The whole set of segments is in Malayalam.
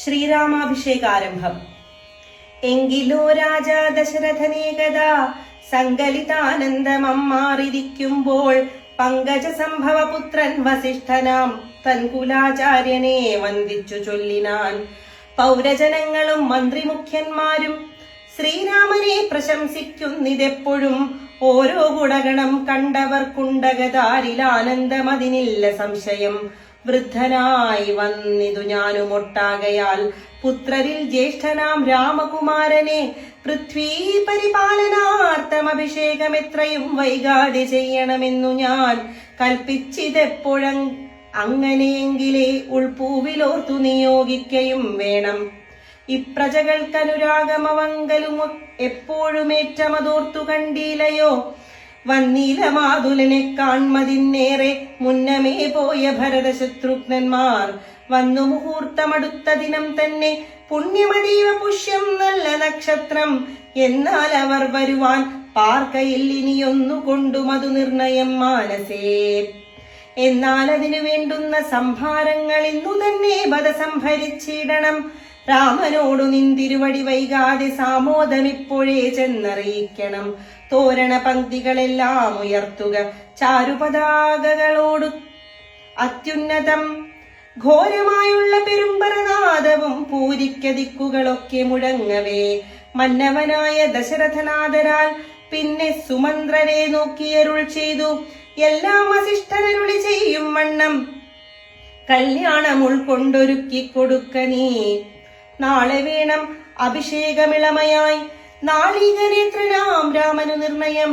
ശ്രീരാമാഭിഷേകാരംഭം. എങ്കിലോ രാജാ ദശരഥനേകദാ സങ്കലിതാനന്ദമമ്മാറിരിക്കുമ്പോൾ പങ്കജ സംഭവപുത്രൻ വസിഷ്ഠനാം തൻകുലാചാര്യനെ വന്ദിച്ചു ചൊല്ലിനാൻ. പൗരജനങ്ങളും മന്ത്രിമുഖ്യന്മാരും ശ്രീരാമനെ പ്രശംസിക്കുന്നിതെപ്പോഴും. ഓരോ ഗുണഗണം കണ്ടവർക്കുണ്ടകതാരിലാനന്ദമതിനില്ല സംശയം. വൃദ്ധനായി വന്നിതു ഞാനുമൊട്ടാകയാൽ പുത്രരിൽ ജ്യേഷ്ഠനാം രാമകുമാരനെ പൃഥ്വീ പരിപാലനാർത്ഥമഭിഷേകം എത്രയും വൈകാതെ ചെയ്യണമെന്നു ഞാൻ കൽപ്പിച്ചിതെപ്പോഴ അങ്ങനെയെങ്കിലേ ഉൾപൂവിലോർത്തു നിയോഗിക്കയും വേണം. ഇപ്രജകൾക്കനുരാഗമവങ്കലും എപ്പോഴുമേറ്റമതോർത്തു കണ്ടീലയോ. വന്നീല മാതുലനെ കാൺമതിന്നേറെ മുന്നമേ പോയ ഭരതശത്രുഘ്നന്മാർ. വന്നു മുഹൂർത്തമടുത്ത ദിനം തന്നെ പുണ്യമതീവ പുഷ്യം നല്ല നക്ഷത്രം. എന്നാൽ അവർ വരുവാൻ പാർക്കയിൽ ഇനിയൊന്നുകൊണ്ടു മധു നിർണയം മാനസേ. എന്നാൽ അതിനു വേണ്ടുന്ന സംഭാരങ്ങൾ ഇന്നു തന്നെ ബദ സംഭരിച്ചിടണം. രാമനോടു നിന്തിരുവടി വൈകാതെ സാമോദമിപ്പോഴേ ചെന്നറിയിക്കണം. തോരണ പങ്ക്തികളെല്ലാം ഉയർത്തുക ചാരുപതാകകളോടു അത്യുന്നതം. ഘോരമായുള്ള പെരുമ്പറനാദവും പൂരിക്ക ദിക്കുകളൊക്കെ മുഴങ്ങവേ മന്നവനായ ദശരഥനാദരാൽ പിന്നെ സുമന്ത്രരെ നോക്കിയരുൾ ചെയ്തു. എല്ലാം വസിഷ്ഠനരുളി ചെയ്യും വണ്ണം കല്യാണം ഉൾക്കൊണ്ടൊരുക്കി കൊടുക്ക നീ. നാളെ വേണം അഭിഷേകമിളമയായി നാളീകനേത്രനാം രാമനു നിർണയം.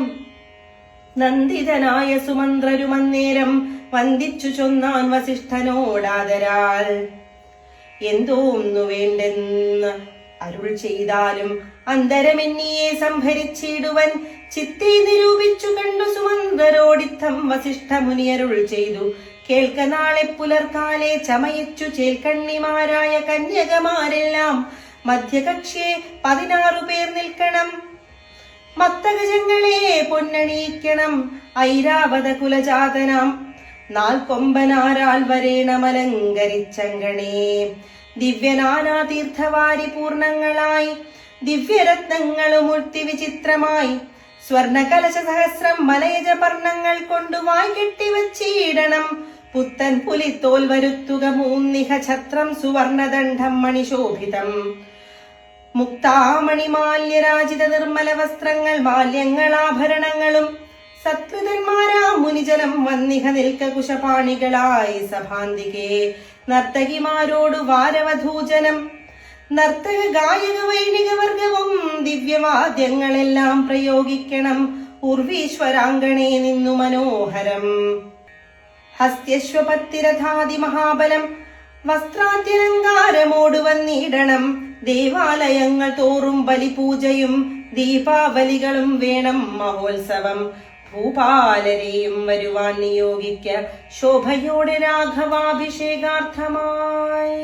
നന്ദിതനായ സുമന്ത്രരുമന്നേരം വന്ദിച്ചു ചൊന്നാൻ വസിഷ്ഠനോടാദരാൽ. എന്തോന്നു വേണ്ടെന്ന് അരുൾ ചെയ്താലും അന്തരമെന്നിയെ സംഭരിച്ചിടുവൻ ചിത്തെ നിരൂപിച്ചു കണ്ടു സുമന്ത്രരോടിത്തം വസിഷ്ഠ മുനിയരുൾ ചെയ്തു. കേൾക്ക നാളെ പുലർക്കാലെ ചമയിച്ചു ചേൽക്കണ്ണിമാരായ കന്യകമാരെല്ലാം മധ്യകക്ഷിയെ 16 പേർ നിൽക്കണം. മത്തഗജങ്ങളെ പൊന്നണിയിക്കണം. ഐരാവത കുലജാതനാം 4 കൊമ്പനാരാൽ വരേണമലങ്കരിച്ചങ്കണേ. ദിവ്യനാനാ തീർത്ഥവാരി പൂർണങ്ങളായി ദിവ്യരത്നങ്ങളും ഉൾത്തി വിചിത്രമായി സ്വർണകലശ സഹസ്രം മലയജ പർണങ്ങൾ കൊണ്ടു വായ് കെട്ടിവച്ചിടണം. പുത്തൻ പുലിത്തോൽ വരുത്തുക 3 ഛത്രം സുവർണദണ്ഡം മണിശോഭിതം. മുക്താമണിമാല്യരാജിത നിർമ്മല വസ്ത്രങ്ങൾ മാല്യങ്ങളാഭരണങ്ങളും സത്കൃതന്മാരാ മുനിജനം വന്നിഹ നിൽക്ക കുശപാണികളായി സഭാന്തികേ. നർത്തകിമാരോടു വാരവധൂജനം നർത്തക ഗായക വൈണിക വർഗവും ദിവ്യവാദ്യങ്ങളെല്ലാം പ്രയോഗിക്കണം. ഉർവീശ്വരാങ്കണേ നിന്നു മനോഹരം ഹസ്ത്യശ്വപത്തിരഥാതി മഹാബലം വസ്ത്രാദ്യലങ്കാരമോടു വന്നിടണം. ദേവാലയങ്ങൾ തോറും ബലിപൂജയും ദീപാവലികളും വേണം മഹോത്സവം. ഭൂപാലരെയും വരുവാൻ നിയോഗിക്ക ശോഭയോടെ രാഘവാഭിഷേകാർത്ഥമായി.